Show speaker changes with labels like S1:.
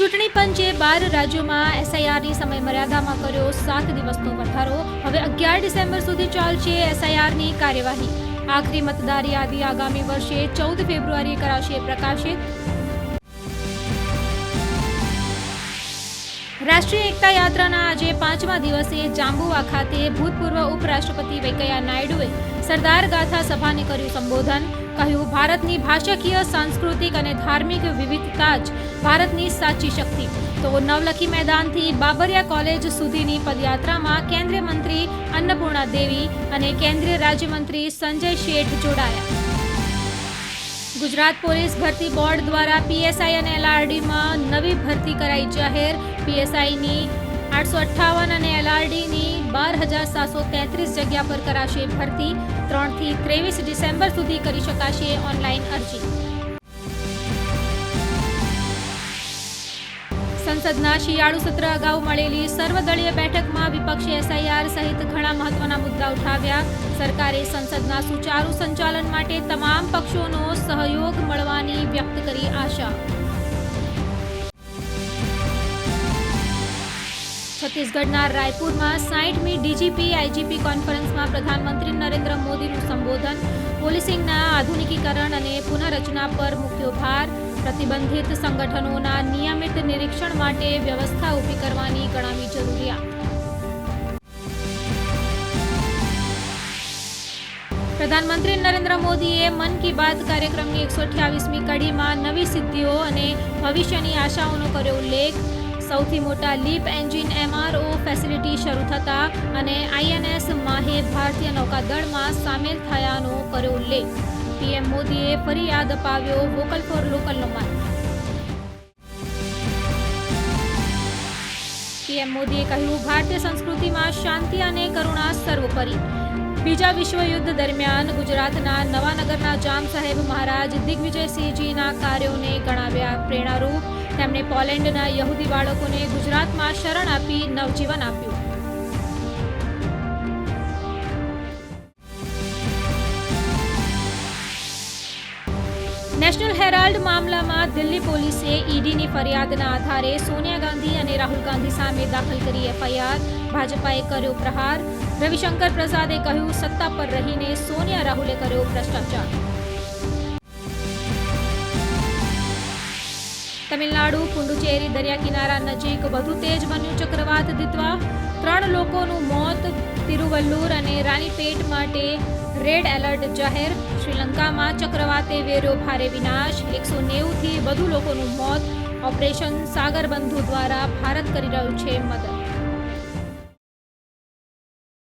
S1: ચૂંટણી પંચે 12 રાજ્યોમાં એસઆઈઆરની સમયમર્યાદામાં કર્યો 7 દિવસનો વધારો. હવે 11 ડિસેમ્બર સુધી ચાલશે એસઆઈઆરની કાર્યવાહી. આખરી મતદાર યાદી આગામી વર્ષે 14 ફેબ્રુઆરીએ કરાશે પ્રકાશિત. રાષ્ટ્રીય એકતા યાત્રાના આજે 5મા દિવસે જાંબુવા ખાતે ભૂતપૂર્વ ઉપરાષ્ટ્રપતિ વેંકૈયા નાયડુએ સરદાર ગાથા સભાને કર્યું સંબોધન. કહ્યું, ભારતની ભાષાકીય, સાંસ્કૃતિક અને ધાર્મિક વિવિધતા જ ભારતની સાચી શક્તિ. તો નવલખી મેદાનથી બાબરિયા કોલેજ સુધીની પદયાત્રામાં કેન્દ્રીય મંત્રી અન્નપૂર્ણા દેવી અને કેન્દ્રીય રાજ્યમંત્રી સંજય શેઠ જોડાયા. ગુજરાત પોલીસ ભરતી બોર્ડ દ્વારા પીએસઆઈ અને એલઆરડીમાં નવી ભરતી કરાઈ જાહેર. પીએસઆઈની 858 અને એલઆરડીની 12,733 જગ્યા પર કરાશે ભરતી. 3 થી 23 ડિસેમ્બર સુધી કરી શકાશે ઓનલાઈન અરજી. સંસદના શિયાળુ સત્ર અગાઉ મળેલી સર્વદળીય બેઠકમાં વિપક્ષે એસઆઈઆર સહિત ઘણા મહત્વના મુદ્દા ઉઠાવ્યા. સરકારે સંસદના સુચારુ સંચાલન માટે તમામ પક્ષોનો સહયોગ મળવાની વ્યક્ત કરી આશા. છત્તીસગઢના રાયપુરમાં 60મી ડીજીપી આઈજીપી કોન્ફરન્સમાં પ્રધાનમંત્રી નરેન્દ્ર મોદીનું સંબોધન. પોલીસિંગના આધુનિકીકરણ અને પુનઃરચના પર મૂક્યો ભાર. પ્રતિબંધિત સંગઠનોના નિયમિત નિરીક્ષણ માટે વ્યવસ્થા ઊભી કરવાની ગણાવી જરૂરિયાત. પ્રધાનમંત્રી નરેન્દ્ર મોદીએ મન કી બાત કાર્યક્રમની 128મી કડીમાં નવી સિદ્ધિઓ અને ભવિષ્યની આશાઓનો કર્યો ઉલ્લેખ. સૌથી મોટા લીપ એન્જિન MRO ફેસિલિટી શરૂ થતા અને INS માહે ભારતીય નૌકાદળમાં સામેલ થયાનો કર્યો ઉલ્લેખ. પીએમ મોદીએ ફરી યાદ અપાવ્યો વોકલ ફોર લોકલનો મંત્ર. પીએમ મોદીએ કહ્યું, ભારતીય સંસ્કૃતિમાં શાંતિ અને કરુણા સર્વોપરી. બીજા વિશ્વયુદ્ધ દરમિયાન ગુજરાતના નવાનગરના જામ સાહેબ મહારાજ દિગ્વિજયસિંહજીના કાર્યોને ગણાવ્યા પ્રેરણારૂપ. તેમણે પોલેન્ડના યહૂદી બાળકોને ગુજરાતમાં શરણ આપી નવજીવન આપ્યું. નેશનલ હેરાલ્ડ મામલામાં દિલ્હી પોલીસે ઈડીની ફરિયાદના આધારે સોનિયા ગાંધી અને રાહુલ ગાંધી સામે દાખલ કરી એફઆઈઆર. ભાજપાએ કર્યો પ્રહાર. રવિશંકર પ્રસાદે કહ્યું, સત્તા પર રહીને સોનિયા રાહુલે કર્યો ભ્રષ્ટાચાર. તમિલનાડુ પુડુચેરી દરિયા કિનારા નજીક વધુ તેજ બન્યું ચક્રવાત દિત્વા. 3 લોકોનું મોત. તિરુવલ્લુર અને રાનીપેટ માટે રેડ એલર્ટ જાહેર. શ્રીલંકામાં ચક્રવાતે વેર્યો ભારે વિનાશ. 190થી વધુ લોકોનું મોત. ઓપરેશન સાગરબંધુ દ્વારા ભારત કરી રહ્યું છે મદદ.